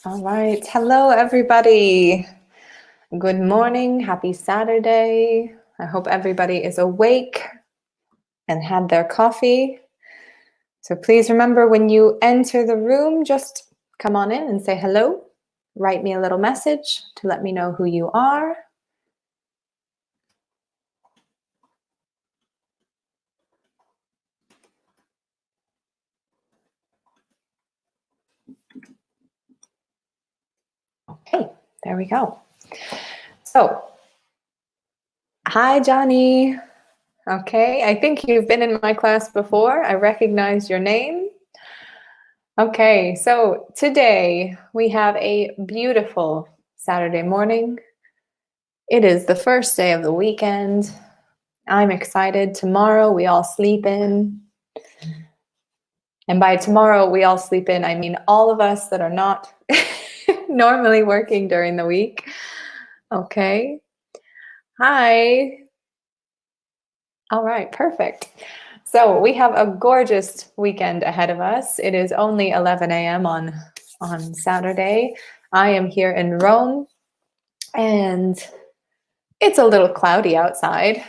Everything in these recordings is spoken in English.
All right. Hello, everybody. Good morning. Happy Saturday. I hope everybody is awake and had their coffee. So please remember when you enter the room, just come on in and say hello. Write me a little message to let me know who you are. Okay, there we go. So, hi, Johnny. Okay, I think you've been in my class before. I recognize your name. Okay, so today we have a beautiful Saturday morning. It is the first day of the weekend. I'm excited. Tomorrow we all sleep in. And by tomorrow we all sleep in, I mean all of us that are not normally working during the week. Okay. Hi. All right, perfect. So we have a gorgeous weekend ahead of us. It is only 11 a.m. on Saturday. I am here in Rome, and it's a little cloudy outside,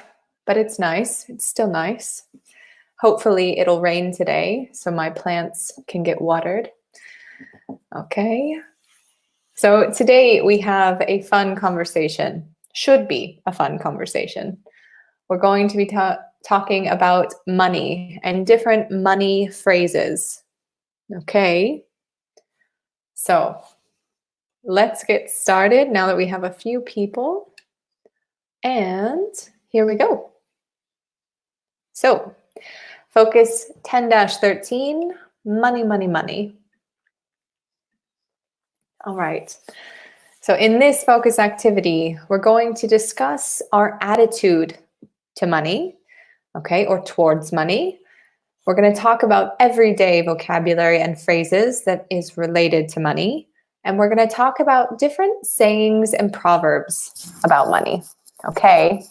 but it's nice. It's still nice. Hopefully it'll rain today so my plants can get watered. Okay. So today we have a fun conversation. Should be a fun conversation. We're going to be talking about money and different money phrases. Okay. So let's get started now that we have a few people. And here we go. So focus 10-13, money, money, money. All right. So in this focus activity, we're going to discuss our attitude to money, okay, or towards money. We're going to talk about everyday vocabulary and phrases that is related to money. And we're going to talk about different sayings and proverbs about money, okay?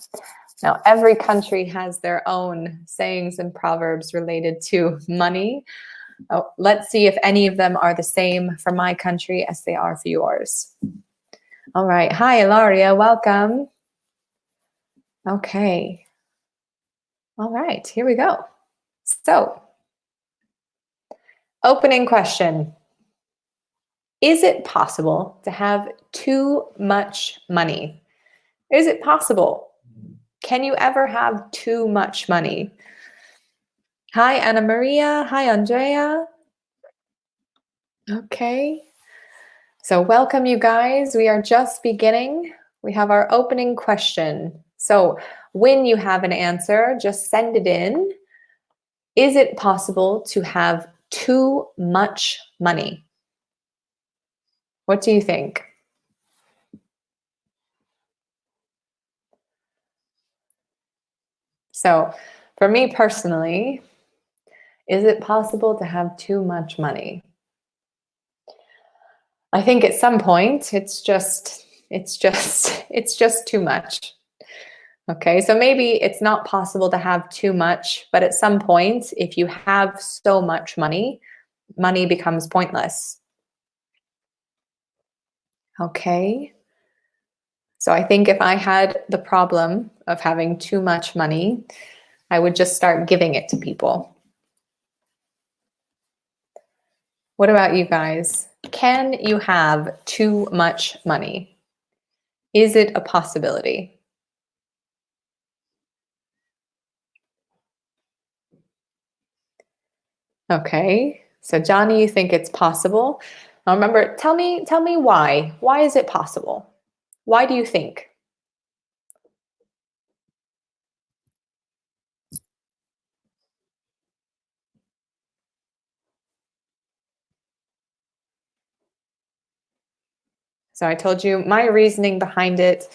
Now, every country has their own sayings and proverbs related to money. Oh, let's see if any of them are the same for my country as they are for yours. All right. Hi, Ilaria. Welcome. Okay. All right. Here we go. So, opening question. Is it possible to have too much money? Is it possible? Can you ever have too much money? Hi, Anna Maria. Hi, Andrea. Okay. So welcome, you guys. We are just beginning. We have our opening question. So when you have an answer, just send it in. Is it possible to have too much money? What do you think? So for me personally, is it possible to have too much money? I think at some point it's just too much. Okay, so maybe it's not possible to have too much, but at some point, if you have so much money, money becomes pointless. Okay. So I think if I had the problem of having too much money, I would just start giving it to people. What about you guys? Can you have too much money? Is it a possibility? Okay. So Johnny, you think it's possible? Now remember, tell me why. Why is it possible? Why do you think? So I told you my reasoning behind it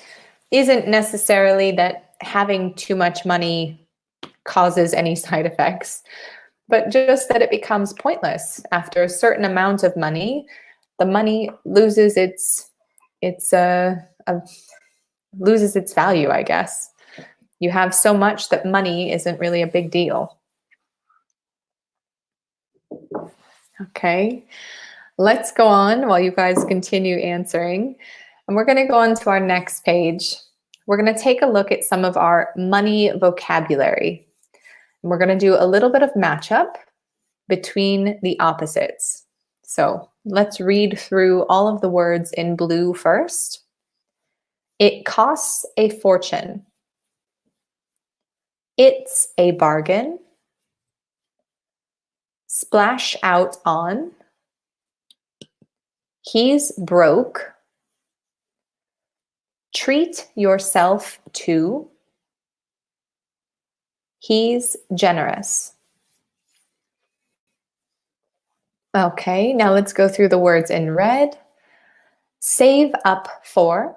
isn't necessarily that having too much money causes any side effects, but just that it becomes pointless after a certain amount of money. The money loses its loses its value, I guess. You have so much that money isn't really a big deal. Okay. let's go on while you guys continue answering. And we're going to go on to our next page. We're going to take a look at some of our money vocabulary. And we're going to do a little bit of matchup between the opposites. So let's read through all of the words in blue first. It costs a fortune. It's a bargain. Splash out on. He's broke. Treat yourself to. He's generous. Okay, now let's go through the words in red. Save up for.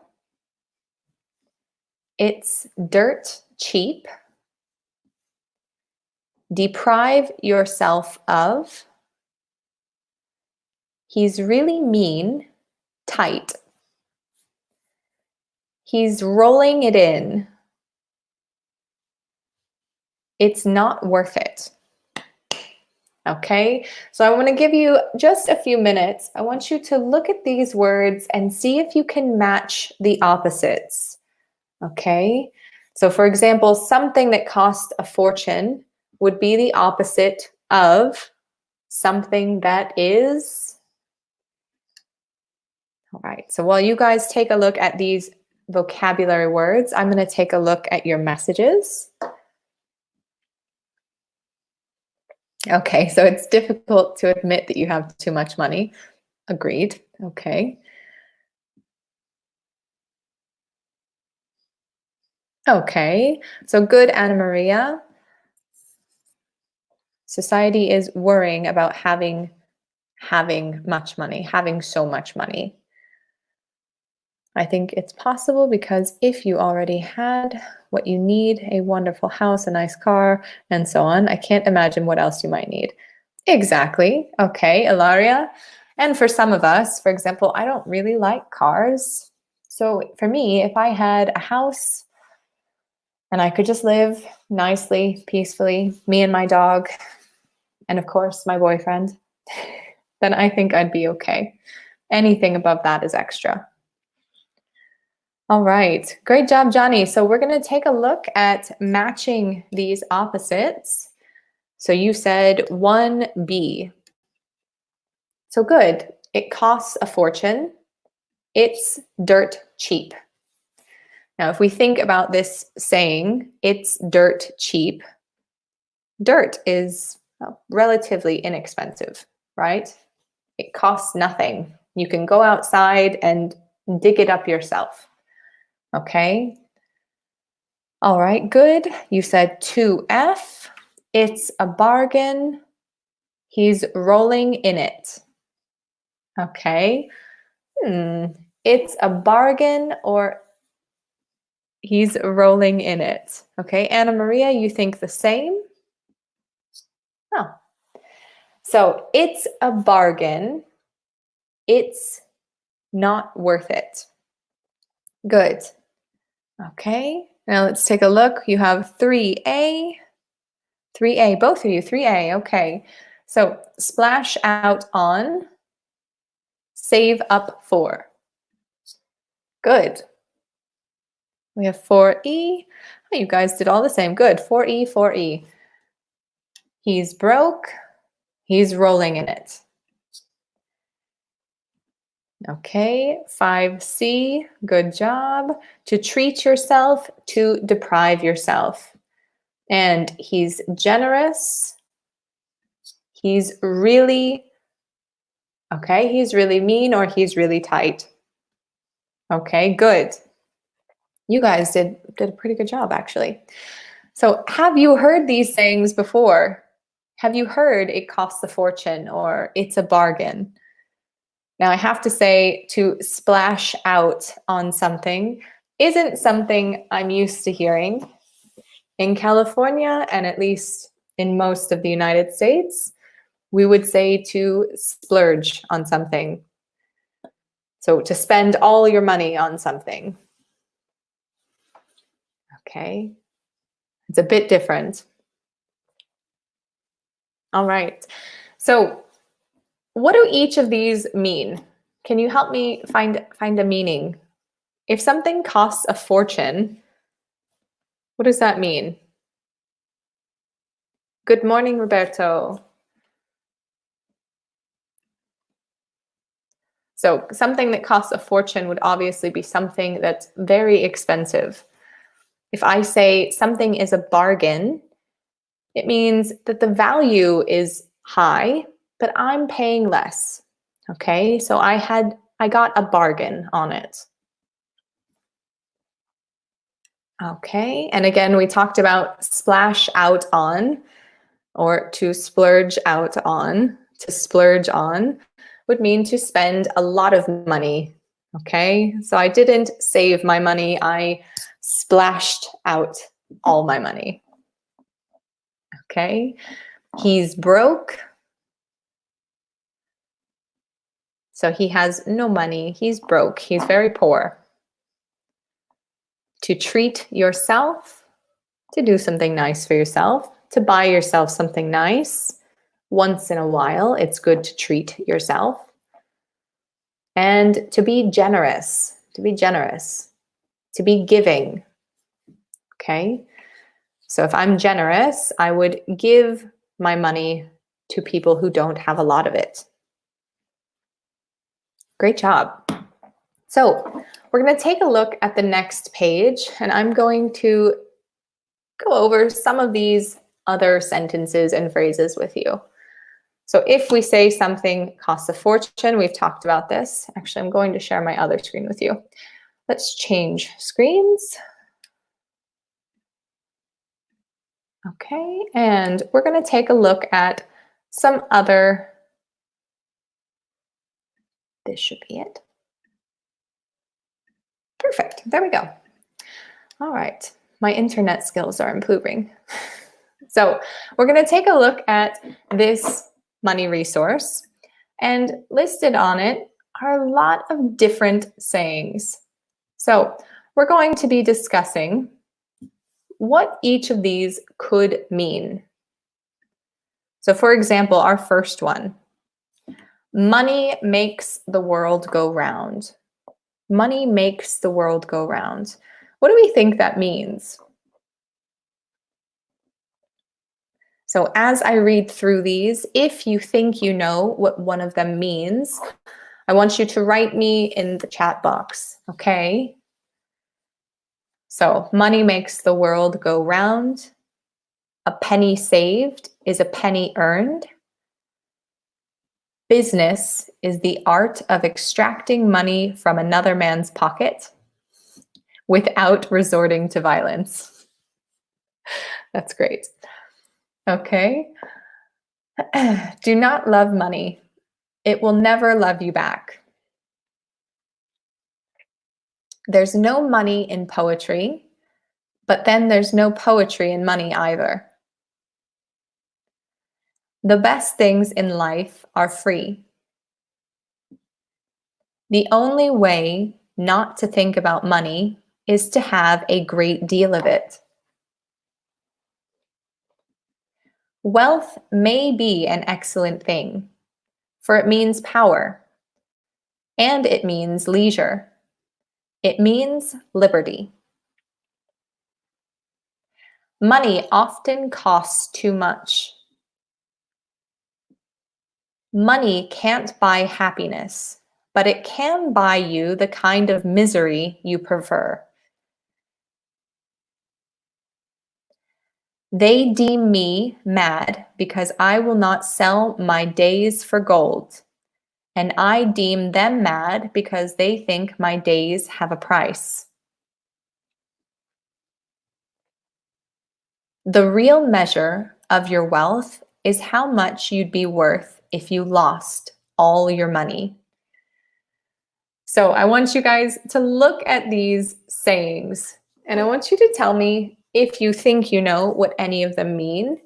It's dirt cheap. Deprive yourself of. He's really mean, tight. He's rolling it in. It's not worth it. Okay, so I want to give you just a few minutes. I want you to look at these words and see if you can match the opposites. Okay, so for example, something that costs a fortune would be the opposite of something that is. All right, so while you guys take a look at these vocabulary words, I'm going to take a look at your messages. Okay, so it's difficult to admit that you have too much money. Agreed. Okay. Okay, so good, Anna Maria. Society is worrying about having much money, having so much money. I think it's possible because if you already had what you need, a wonderful house, a nice car, and so on, I can't imagine what else you might need. Exactly. Okay, Ilaria. And for some of us, for example, I don't really like cars. So for me, if I had a house and I could just live nicely, peacefully, me and my dog, and of course my boyfriend, then I think I'd be okay. Anything above that is extra. All right, great job, Johnny. So we're going to take a look at matching these opposites. So you said 1B. So good. It costs a fortune. It's dirt cheap. Now, if we think about this saying, it's dirt cheap, dirt is relatively inexpensive, right? It costs nothing. You can go outside and dig it up yourself. Okay. All right, good. You said 2F. It's a bargain. He's rolling in it. Okay. It's a bargain or he's rolling in it. Okay, Anna Maria, you think the same? Oh. So it's a bargain. It's not worth it. Good. Okay, now let's take a look. You have 3A. 3A, both of you, 3A, okay. So splash out on, save up for. Good. We have 4E. Oh, you guys did all the same. Good. 4E, 4E. He's broke. He's rolling in it. Okay. 5C. Good job. To treat yourself, to deprive yourself. And he's generous. He's really, okay, he's really mean or he's really tight. Okay, good. You guys did a pretty good job, actually. So have you heard these sayings before? Have you heard it costs a fortune or it's a bargain? Now, I have to say to splash out on something isn't something I'm used to hearing. In California, and at least in most of the United States, we would say to splurge on something. So to spend all your money on something. Okay, it's a bit different. All right, so what do each of these mean? Can you help me find a meaning? If something costs a fortune, what does that mean? Good morning, Roberto. So something that costs a fortune would obviously be something that's very expensive. If I say something is a bargain, it means that the value is high, but I'm paying less. Okay, so I got a bargain on it. Okay, and again, we talked about splash out on, or to splurge out on. To splurge on would mean to spend a lot of money. Okay, so I didn't save my money, I splashed out all my money. Okay, he's broke. So he has no money, he's broke, he's very poor. To treat yourself, to do something nice for yourself, to buy yourself something nice. Once in a while, it's good to treat yourself. And to be generous, to be giving. Okay? So if I'm generous, I would give my money to people who don't have a lot of it. Great job. So we're going to take a look at the next page, and I'm going to go over some of these other sentences and phrases with you. So if we say something costs a fortune, we've talked about this. Actually, I'm going to share my other screen with you. Let's change screens. Okay, and we're going to take a look at some other, this should be it. Perfect, there we go. All right, my internet skills are improving. So we're going to take a look at this money resource, and listed on it are a lot of different sayings. So we're going to be discussing what each of these could mean. So for example, our first one, money makes the world go round. Money makes the world go round. What do we think that means? So as I read through these, if you think you know what one of them means, I want you to write me in the chat box, okay? So money makes the world go round. A penny saved is a penny earned. Business is the art of extracting money from another man's pocket without resorting to violence. That's great. Okay. Do not love money. It will never love you back. There's no money in poetry, but then there's no poetry in money either. The best things in life are free. The only way not to think about money is to have a great deal of it. Wealth may be an excellent thing, for it means power, and it means leisure. It means liberty. Money often costs too much. Money can't buy happiness, but it can buy you the kind of misery you prefer. They deem me mad because I will not sell my days for gold, and I deem them mad because they think my days have a price. The real measure of your wealth is how much you'd be worth if you lost all your money. So I want you guys to look at these sayings, and I want you to tell me if you think you know what any of them mean,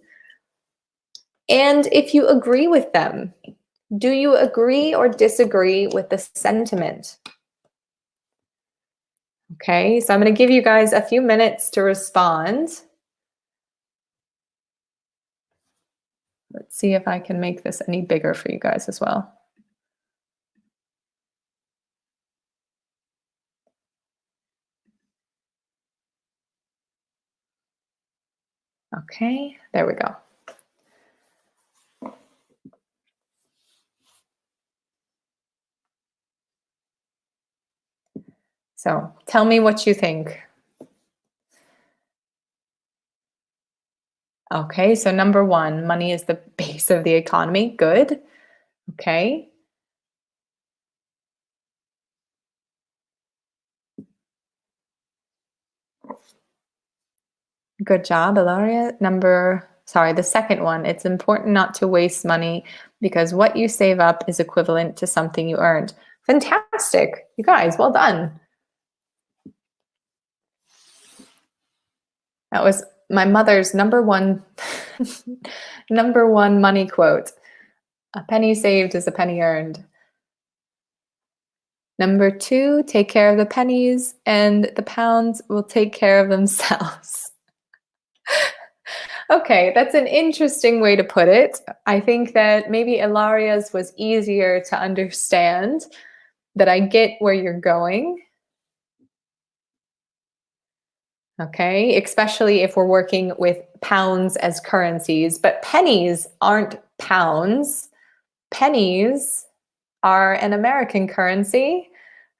and if you agree with them. Do you agree or disagree with the sentiment? Okay, so I'm going to give you guys a few minutes to respond. Let's see if I can make this any bigger for you guys as well. Okay, there we go. So tell me what you think. Okay, so number one, money is the base of the economy. Good. Okay. Good job, Ilaria. The second one, it's important not to waste money because what you save up is equivalent to something you earned. Fantastic. You guys, well done. That was my mother's number one money quote. A penny saved is a penny earned. Number two, take care of the pennies and the pounds will take care of themselves. Okay, that's an interesting way to put it. I think that maybe Ilaria's was easier to understand, that I get where you're going. Okay, especially if we're working with pounds as currencies, but pennies aren't pounds. Pennies are an American currency.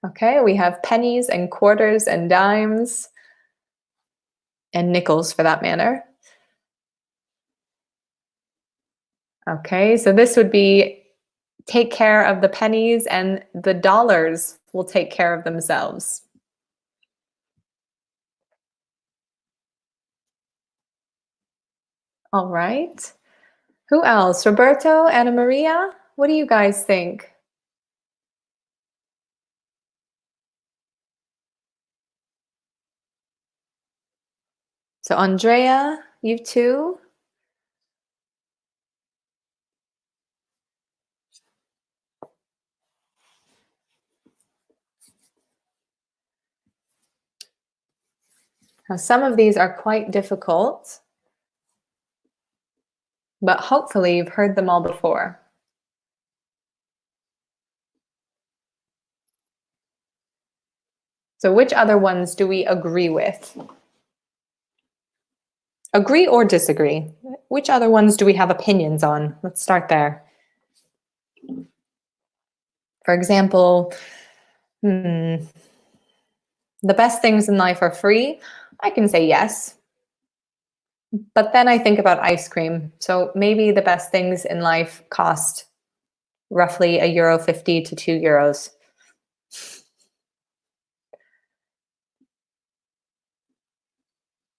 Okay, we have pennies and quarters and dimes and nickels for that matter. Okay, so this would be take care of the pennies and the dollars will take care of themselves. All right. Who else? Roberto, Anna Maria? What do you guys think? So Andrea, you too? Now, some of these are quite difficult, but hopefully you've heard them all before. So which other ones do we agree with? Agree or disagree? Which other ones do we have opinions on? Let's start there. For example, the best things in life are free. I can say yes. But then I think about ice cream. So maybe the best things in life cost roughly €1.50 to €2.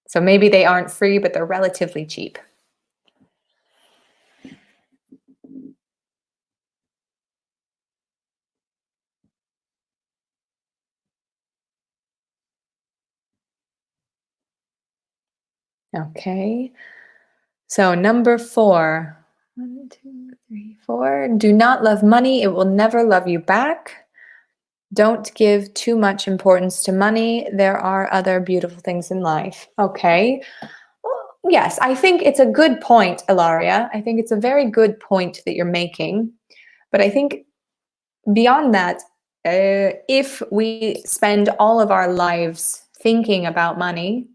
So maybe they aren't free, but they're relatively cheap. Okay. So number 4. 1, 2, 3, 4. Do not love money. It will never love you back. Don't give too much importance to money. There are other beautiful things in life. Okay. Well, yes, I think it's a good point, Ilaria. I think it's a very good point that you're making. But I think beyond that, if we spend all of our lives thinking about money,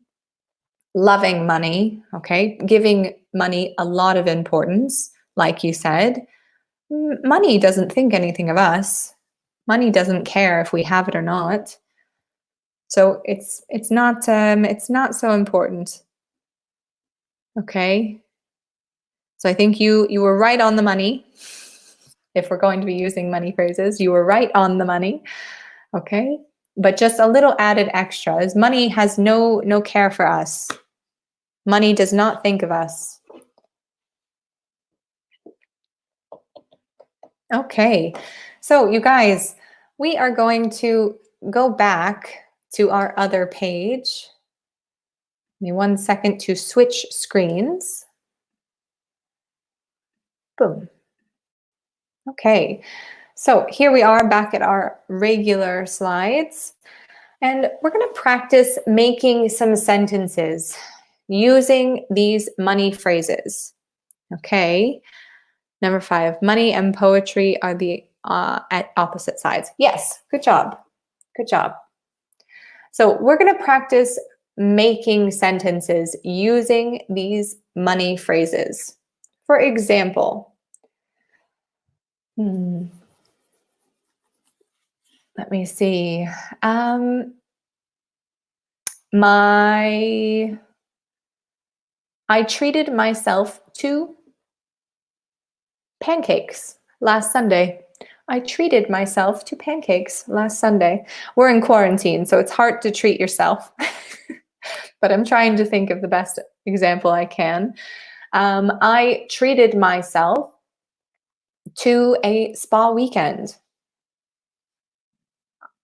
loving money, okay, giving money a lot of importance, like you said, money doesn't think anything of us. Money doesn't care if we have it or not. So it's not so important. Okay. So I think you were right on the money. If we're going to be using money phrases, you were right on the money. Okay. But just a little added extra is money has no care for us. Money does not think of us. Okay, so you guys, we are going to go back to our other page. Give me 1 second to switch screens. Boom. Okay, so here we are back at our regular slides. And we're going to practice making some sentences using these money phrases. Okay. Number 5, money and poetry are the at opposite sides. Yes, good job. Good job. So we're going to practice making sentences using these money phrases. For example, let me see. I treated myself to pancakes last Sunday. I treated myself to pancakes last Sunday. We're in quarantine, so it's hard to treat yourself. But I'm trying to think of the best example I can. I treated myself to a spa weekend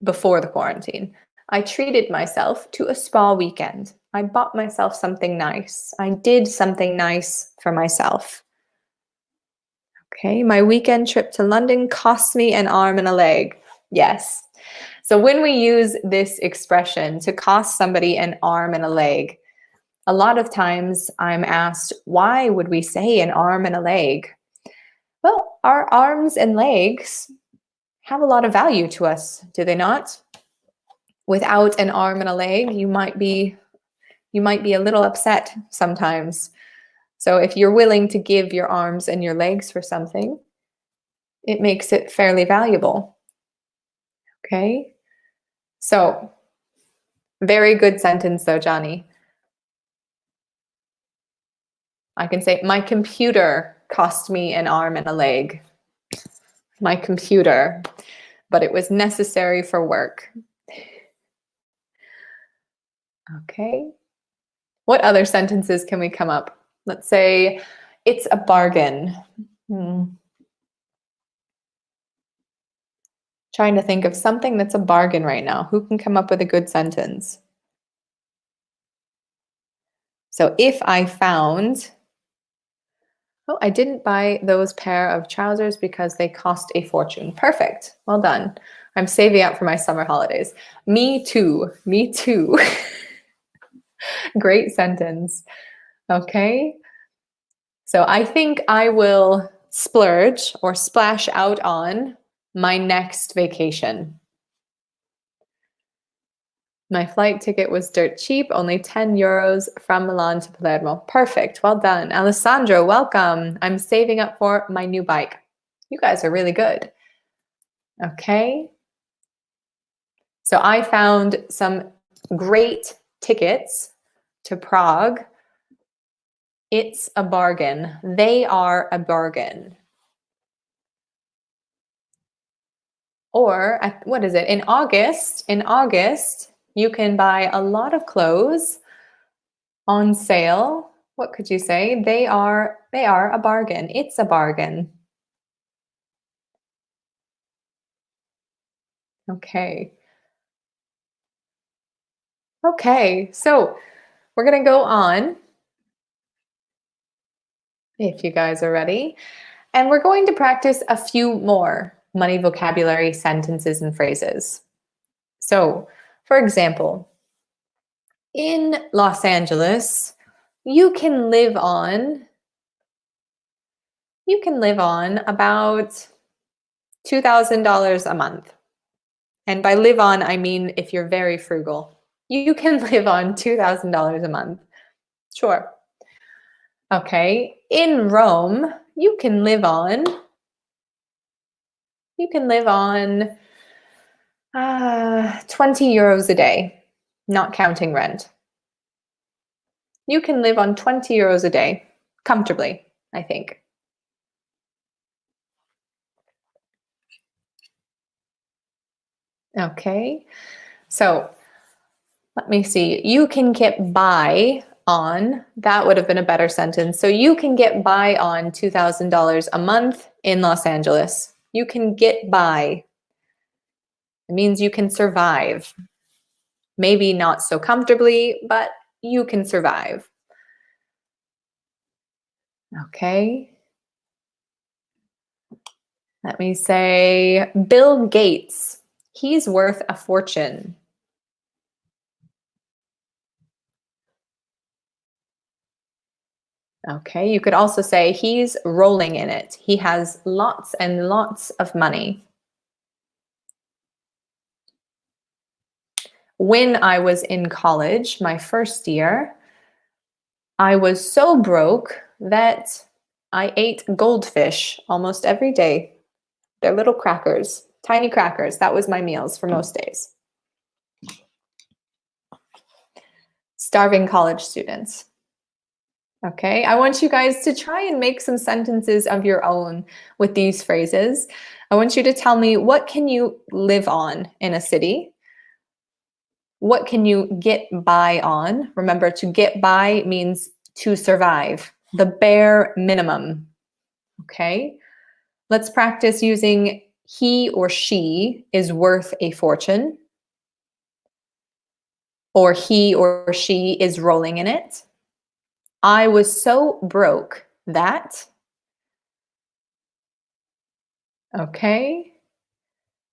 before the quarantine. I treated myself to a spa weekend. I bought myself something nice. I did something nice for myself. Okay, my weekend trip to London cost me an arm and a leg. Yes. So when we use this expression to cost somebody an arm and a leg, a lot of times I'm asked, why would we say an arm and a leg? Well, our arms and legs have a lot of value to us, do they not? Without an arm and a leg, you might be a little upset sometimes. So if you're willing to give your arms and your legs for something, it makes it fairly valuable. Okay? So, very good sentence though, Johnny. I can say, my computer cost me an arm and a leg. My computer, but it was necessary for work. Okay. What other sentences can we come up? Let's say, it's a bargain. Trying to think of something that's a bargain right now. Who can come up with a good sentence? So if I found, oh, I didn't buy those pair of trousers because they cost a fortune. Perfect. Well done. I'm saving up for my summer holidays. Me too. Me too. Great sentence. Okay. So I think I will splurge or splash out on my next vacation. My flight ticket was dirt cheap, only 10 euros from Milan to Palermo. Perfect. Well done. Alessandro, welcome. I'm saving up for my new bike. You guys are really good. Okay. So I found some great tickets to Prague. It's a bargain. They are a bargain. Or what is it? In August, you can buy a lot of clothes on sale. What could you say? They are a bargain. It's a bargain. Okay. Okay, so we're going to go on, if you guys are ready, and we're going to practice a few more money vocabulary sentences and phrases. So, for example, in Los Angeles, you can live on about $2,000 a month. And by live on, I mean if you're very frugal. You can live on $2,000 a month. Sure. Okay. In Rome, you can live on 20 euros a day, not counting rent. You can live on 20 euros a day comfortably, I think. Okay. So let me see. You can get by on, that would have been a better sentence. So you can get by on $2,000 a month in Los Angeles. You can get by. It means you can survive. Maybe not so comfortably, but you can survive. Okay. Let me say Bill Gates. He's worth a fortune. Okay, you could also say he's rolling in it. He has lots and lots of money. When I was in college, my first year, I was so broke that I ate goldfish almost every day. They're little crackers, tiny crackers. That was my meals for most days. Starving college students. Okay, I want you guys to try and make some sentences of your own with these phrases. I want you to tell me, what can you live on in a city? What can you get by on? Remember, to get by means to survive, the bare minimum. Okay, let's practice using he or she is worth a fortune, or he or she is rolling in it. I was so broke that. Okay.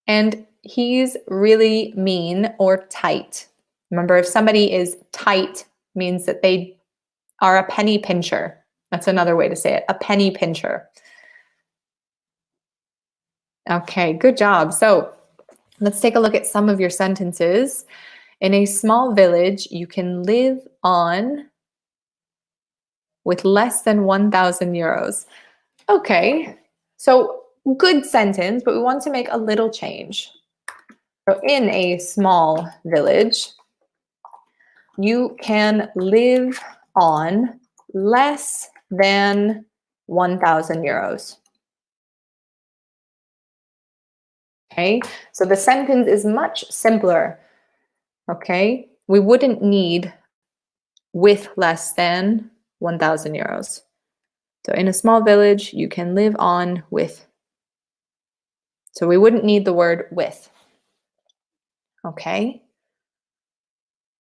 And he's really mean or tight. Remember, if somebody is tight, means that they are a penny pincher. That's another way to say it, a penny pincher. Okay, good job. So let's take a look at some of your sentences. In a small village, you can live on with less than 1,000 euros. Okay, so good sentence, but we want to make a little change. So in a small village, you can live on less than 1,000 euros. Okay, so the sentence is much simpler. Okay, we wouldn't need with less than 1,000 euros. So in a small village, you can live on with. So we wouldn't need the word with. Okay,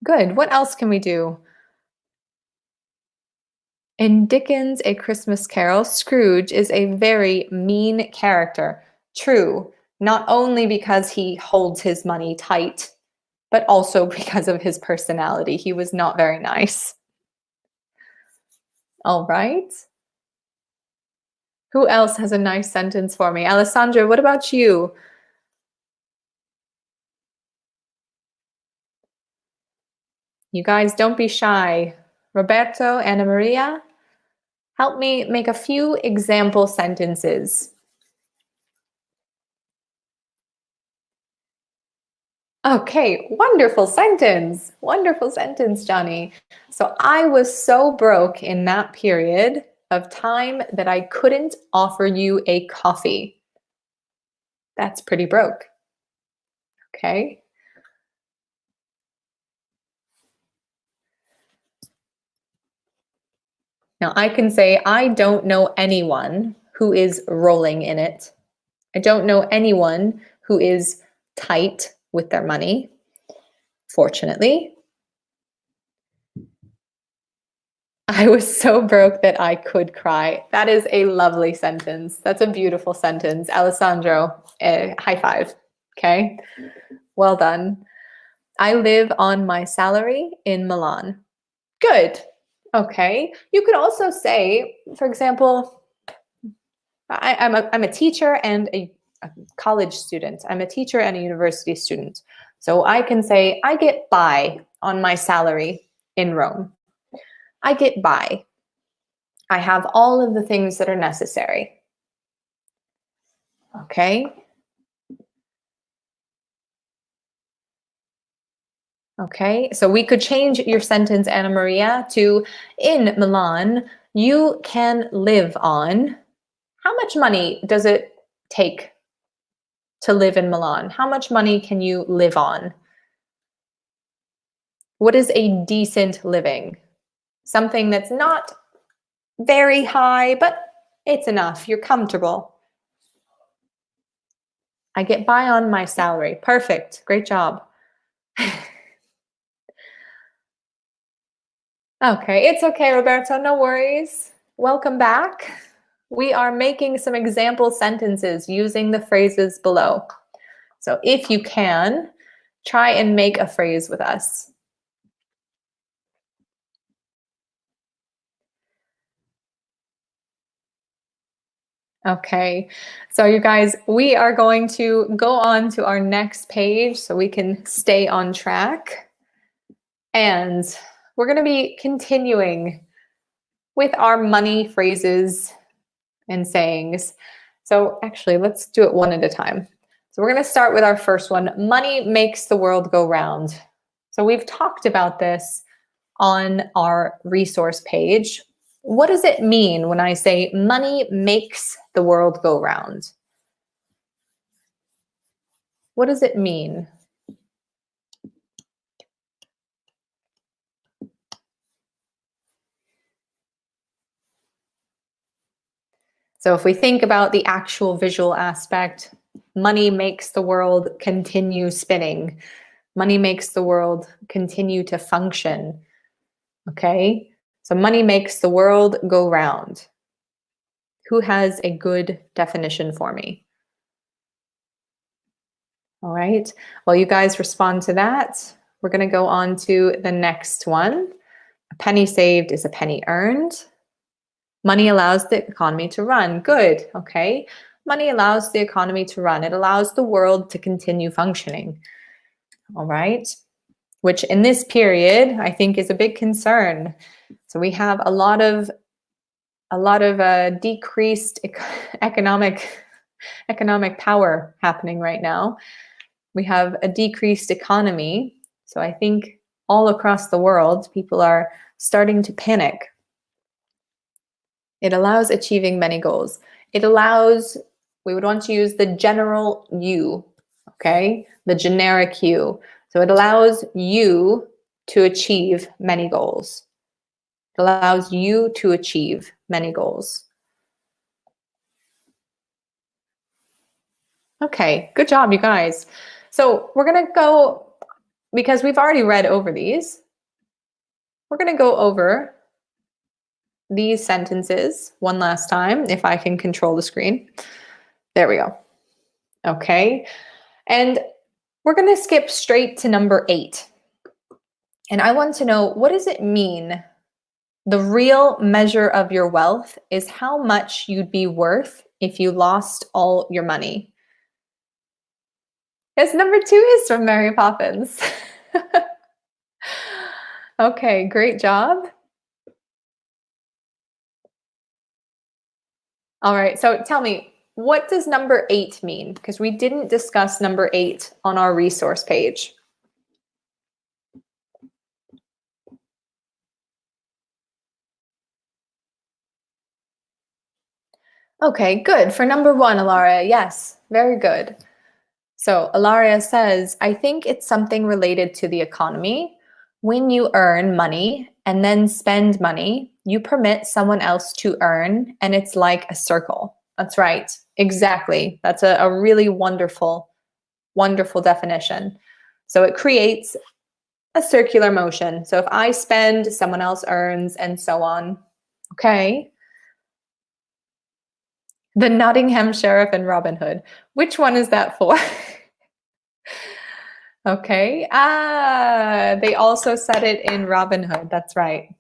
good. What else can we do? In Dickens' A Christmas Carol, Scrooge is a very mean character. True, not only because he holds his money tight, but also because of his personality. He was not very nice. All right. Who else has a nice sentence for me? Alessandra, what about you? You guys, don't be shy. Roberto, Anna Maria, help me make a few example sentences. Okay, wonderful sentence. Wonderful sentence, Johnny. So I was so broke in that period of time that I couldn't offer you a coffee. That's pretty broke. Okay. Now I can say, I don't know anyone who is rolling in it. I don't know anyone who is tight with their money, fortunately. I was so broke that I could cry. That is a lovely sentence. That's a beautiful sentence. Alessandro, high five. Okay, well done. I live on my salary in Milan. Good. Okay. You could also say, for example, I'm a teacher and a college student. I'm a teacher and a university student. So I can say, I get by on my salary in Rome. I get by. I have all of the things that are necessary. Okay. Okay, so we could change your sentence, Anna Maria, to in Milan, you can live on. How much money does it take to live in Milan? How much money can you live on? What is a decent living? Something that's not very high, but it's enough. You're comfortable. I get by on my salary. Perfect. Great job. Okay, it's okay, Roberto. No worries. Welcome back. We are making some example sentences using the phrases below. So if you can, try and make a phrase with us. Okay, so you guys, we are going to go on to our next page so we can stay on track. And we're going to be continuing with our money phrases and sayings. So actually, let's do it one at a time. So we're going to start with our first one. Money makes the world go round. So we've talked about this on our resource page. What does it mean when I say money makes the world go round? What does it mean? So if we think about the actual visual aspect, money makes the world continue spinning. Money makes the world continue to function. Okay? So money makes the world go round. Who has a good definition for me? All right. Well, you guys respond to that. We're going to go on to the next one. A penny saved is a penny earned. Money allows the economy to run. Good. Okay. Money allows the economy to run. It allows the world to continue functioning. All right. Which in this period, I think is a big concern. So we have a lot of decreased economic power happening right now. We have a decreased economy. So I think all across the world, people are starting to panic. It allows achieving many goals. It allows, we would want to use the general you, okay? The generic you. So it allows you to achieve many goals. It allows you to achieve many goals. Okay, good job, you guys. So we're going to go, because we've already read over these, we're going to go over these sentences one last time, if I can control the screen. There we go. Okay. And we're going to skip straight to number 8. And I want to know, what does it mean? The real measure of your wealth is how much you'd be worth if you lost all your money. Yes, number 2 is from Mary Poppins. Okay, great job. All right, so tell me, what does number 8 mean? Because we didn't discuss number 8 on our resource page. Okay, good. For number 1, Ilaria, yes, very good. So Ilaria says, I think it's something related to the economy. When you earn money and then spend money, you permit someone else to earn, and it's like a circle. That's right. Exactly. That's a really wonderful, wonderful definition. So it creates a circular motion. So if I spend, someone else earns, and so on. Okay. The Nottingham Sheriff and Robin Hood. Which one is that for? Okay. They also said it in Robin Hood. That's right.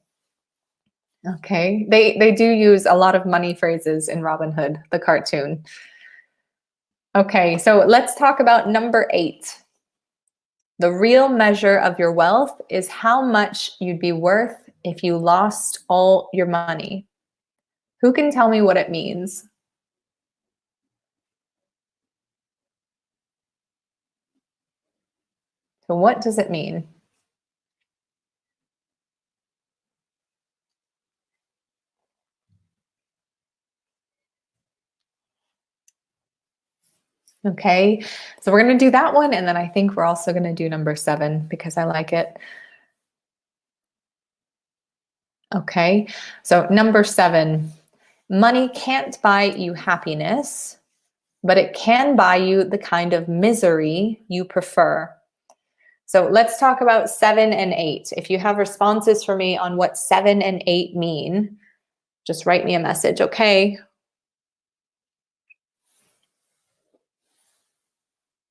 Okay. They do use a lot of money phrases in Robin Hood, the cartoon. Okay, so let's talk about number 8. The real measure of your wealth is how much you'd be worth if you lost all your money. Who can tell me what it means? So what does it mean? Okay, so we're going to do that one, and then I think we're also going to do number 7 because I like it. Okay, so number 7, money can't buy you happiness, but it can buy you the kind of misery you prefer. So let's talk about 7 and 8. If you have responses for me on what 7 and 8 mean, just write me a message, okay?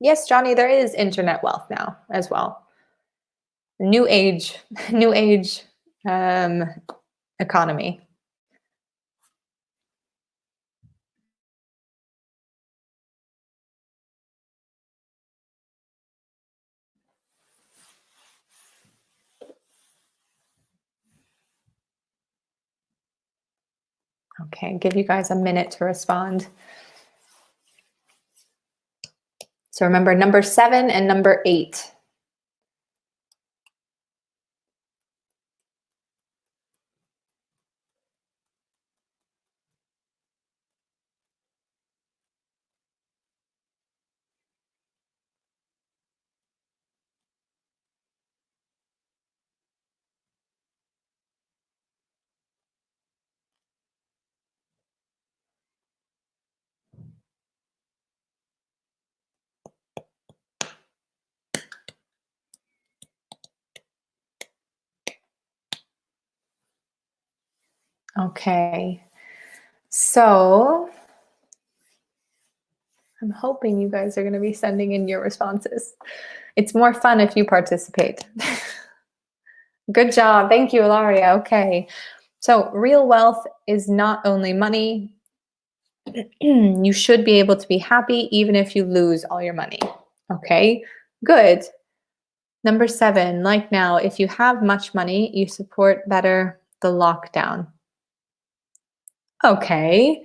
Yes, Johnny, there is internet wealth now as well. New age economy. Okay, give you guys a minute to respond. So remember number 7 and number 8. Okay, so I'm hoping you guys are going to be sending in your responses. It's more fun if you participate. Good job. Thank you, Ilaria. Okay, so real wealth is not only money. You should be able to be happy even if you lose all your money. Okay, good. Number 7, like now, if you have much money, you support better the lockdown. Okay,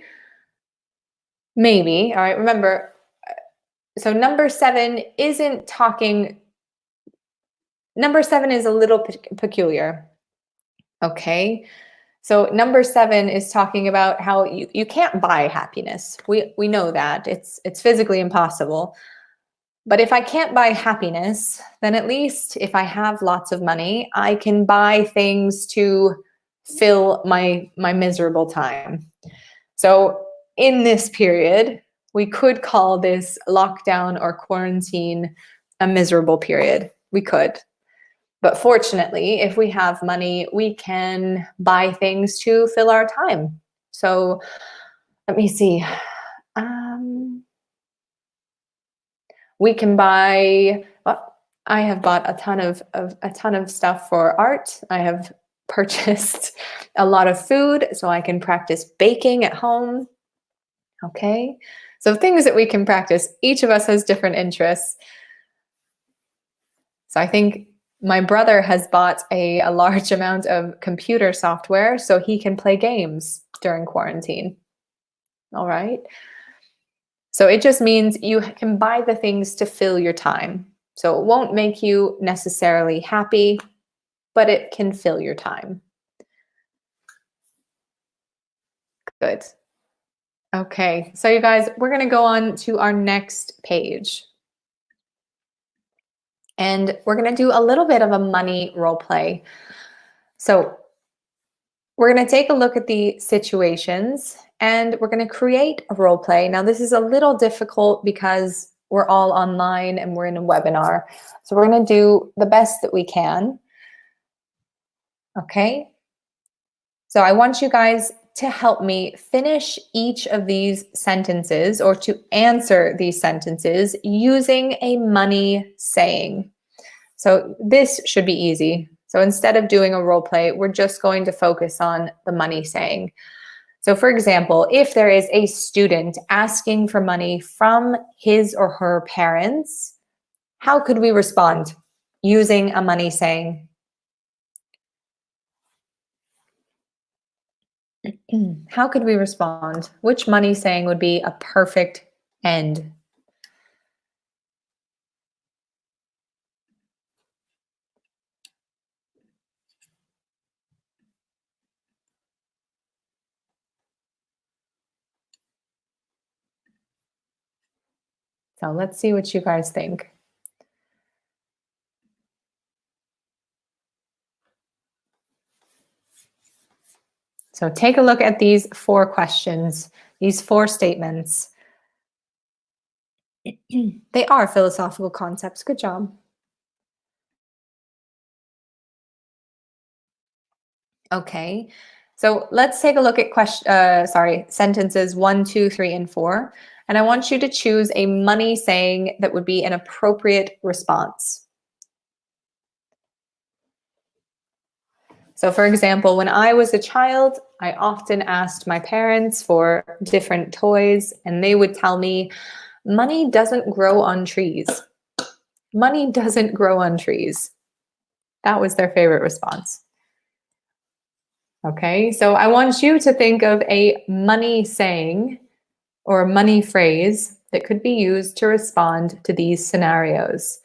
maybe. All right, remember, so number 7 isn't talking, number 7 is a little peculiar. Okay, so number 7 is talking about how you can't buy happiness. We know that. It's physically impossible. But if I can't buy happiness, then at least if I have lots of money, I can buy things to fill my miserable time. So in this period, we could call this lockdown or quarantine a miserable period. We could. But fortunately, if we have money, we can buy things to fill our time. So let me see. We can buy. Well, I have bought a ton of stuff for art. I have purchased a lot of food so I can practice baking at home. Okay, so things that we can practice. Each of us has different interests. So I think my brother has bought a large amount of computer software so he can play games during quarantine. All right. So it just means you can buy the things to fill your time. So it won't make you necessarily happy, but it can fill your time. Good. Okay, so you guys, we're going to go on to our next page. And we're going to do a little bit of a money role play. So we're going to take a look at the situations and we're going to create a role play. Now, this is a little difficult because we're all online and we're in a webinar. So we're going to do the best that we can. Okay. So I want you guys to help me finish each of these sentences or to answer these sentences using a money saying. So this should be easy. So instead of doing a role play, we're just going to focus on the money saying. So for example, if there is a student asking for money from his or her parents, how could we respond using a money saying? How could we respond? Which money saying would be a perfect end? So let's see what you guys think. So take a look at these 4 questions, these 4 statements. They are philosophical concepts. Good job. Okay, so let's take a look at sentences 1, 2, 3, and 4. And I want you to choose a money saying that would be an appropriate response. So for example, when I was a child, I often asked my parents for different toys, and they would tell me, money doesn't grow on trees. Money doesn't grow on trees. That was their favorite response. Okay, so I want you to think of a money saying or a money phrase that could be used to respond to these scenarios.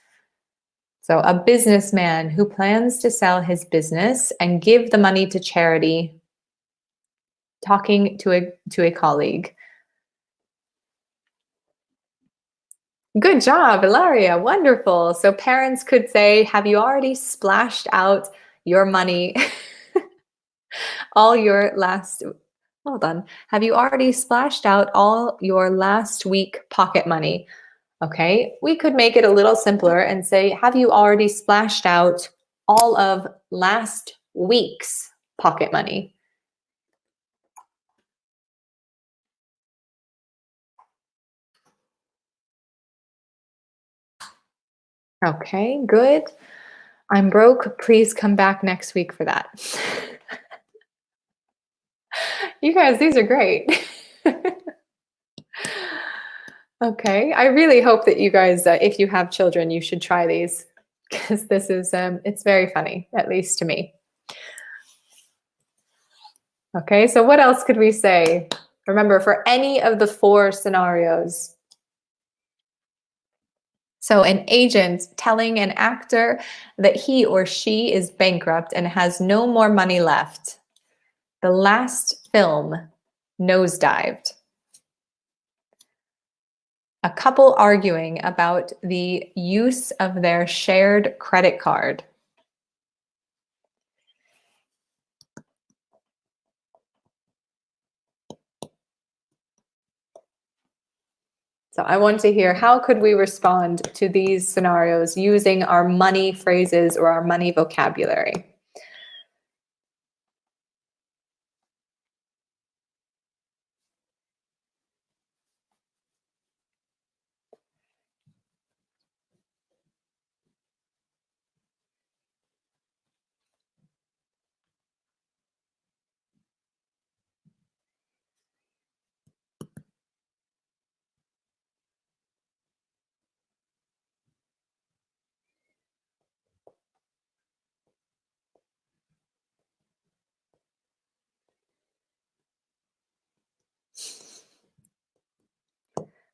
So, a businessman who plans to sell his business and give the money to charity, talking to a colleague. Good job, Ilaria. Wonderful. So, parents could say, have you already splashed out your money? All your last, hold on. Have you already splashed out all your last week pocket money? Okay, we could make it a little simpler and say, have you already splashed out all of last week's pocket money? Okay, good. I'm broke. Please come back next week for that. You guys, these are great. Okay, I really hope that you guys, if you have children, you should try these because this is, it's very funny, at least to me. Okay, so what else could we say? Remember, for any of the 4 scenarios. So an agent telling an actor that he or she is bankrupt and has no more money left. The last film nosedived. A couple arguing about the use of their shared credit card. So I want to hear, how could we respond to these scenarios using our money phrases or our money vocabulary?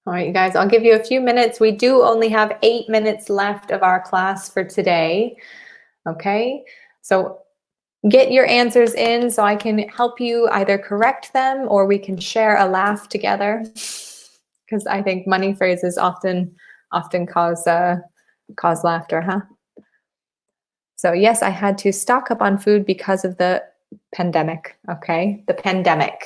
All right, you guys, I'll give you a few minutes. We do only have 8 minutes left of our class for today. Okay, so get your answers in so I can help you either correct them or we can share a laugh together. Because I think money phrases often cause laughter, huh? So yes, I had to stock up on food because of the pandemic. Okay, the pandemic.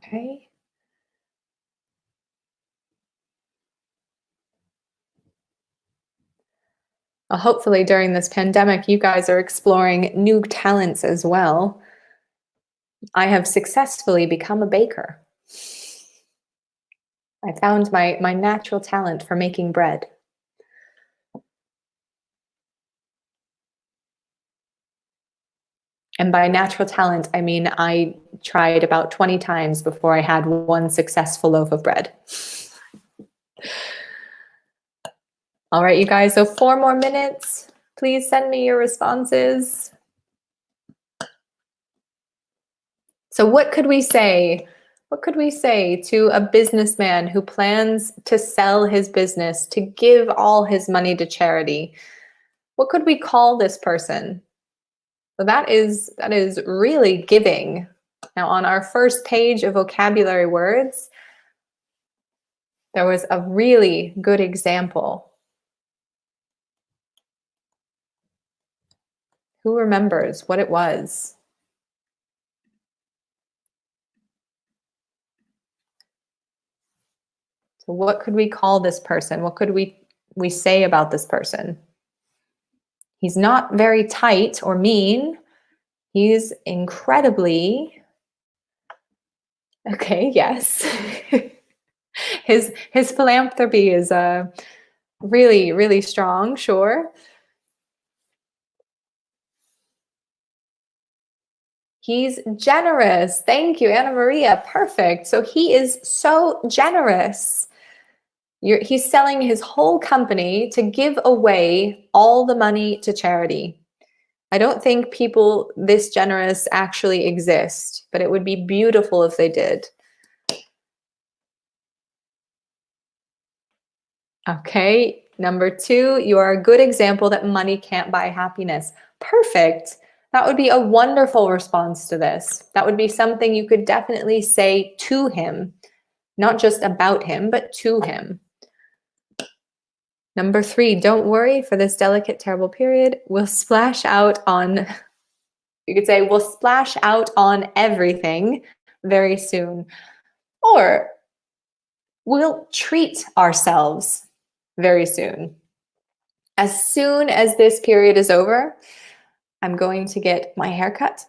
Okay. Well, hopefully during this pandemic, you guys are exploring new talents as well. I have successfully become a baker. I found my natural talent for making bread. And by natural talent, I mean I tried about 20 times before I had one successful loaf of bread. All right, you guys, so 4 more minutes. Please send me your responses. So what could we say? What could we say to a businessman who plans to sell his business, to give all his money to charity? What could we call this person? So that is really giving. Now on our first page of vocabulary words, there was a really good example. Who remembers what it was? So what could we call this person? What could we say about this person? He's not very tight or mean. He's incredibly, okay, yes. His philanthropy is really, really strong, sure. He's generous. Thank you, Anna Maria. Perfect. So he is so generous. He's selling his whole company to give away all the money to charity. I don't think people this generous actually exist, but it would be beautiful if they did. Okay, number 2, you are a good example that money can't buy happiness. Perfect. That would be a wonderful response to this. That would be something you could definitely say to him, not just about him, but to him. Number 3, don't worry, for this delicate, terrible period, we'll splash out on, you could say, we'll splash out on everything very soon. Or we'll treat ourselves very soon. As soon as this period is over, I'm going to get my hair cut.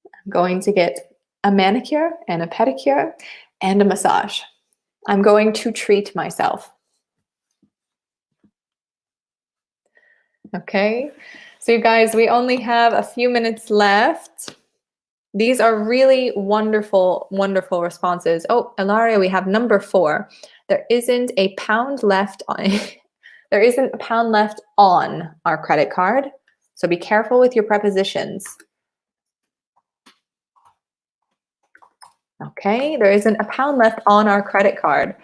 I'm going to get a manicure and a pedicure and a massage. I'm going to treat myself. Okay, so you guys, we only have a few minutes left. These are really wonderful, wonderful responses. Oh, Ilaria, we have number 4. There isn't a pound left on there isn't a pound left on our credit card. So be careful with your prepositions. Okay, there isn't a pound left on our credit card.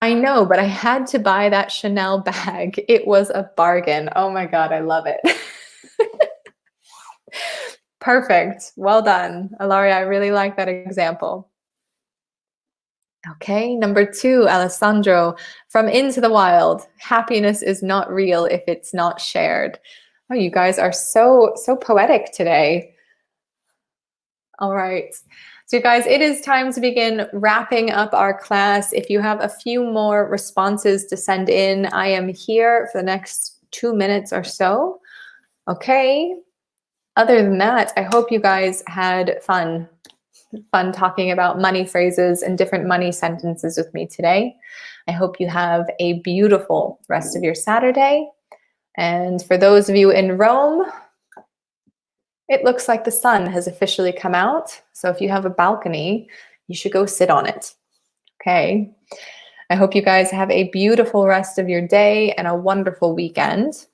I know, but I had to buy that Chanel bag. It was a bargain. Oh my God, I love it. Perfect. Well done. Ilaria, I really like that example. Okay, number 2, Alessandro, from Into the Wild. Happiness is not real if it's not shared. Oh, you guys are so poetic today. All right. So you guys, it is time to begin wrapping up our class. If you have a few more responses to send in, I am here for the next 2 minutes or so. Okay. Other than that, I hope you guys had fun talking about money phrases and different money sentences with me today. I hope you have a beautiful rest of your Saturday. And for those of you in Rome, it looks like the sun has officially come out. So if you have a balcony, you should go sit on it. Okay. I hope you guys have a beautiful rest of your day and a wonderful weekend.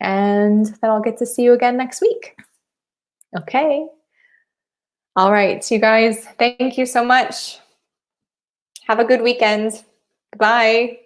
And then I'll get to see you again next week. Okay. All right, you guys, thank you so much. Have a good weekend. Bye.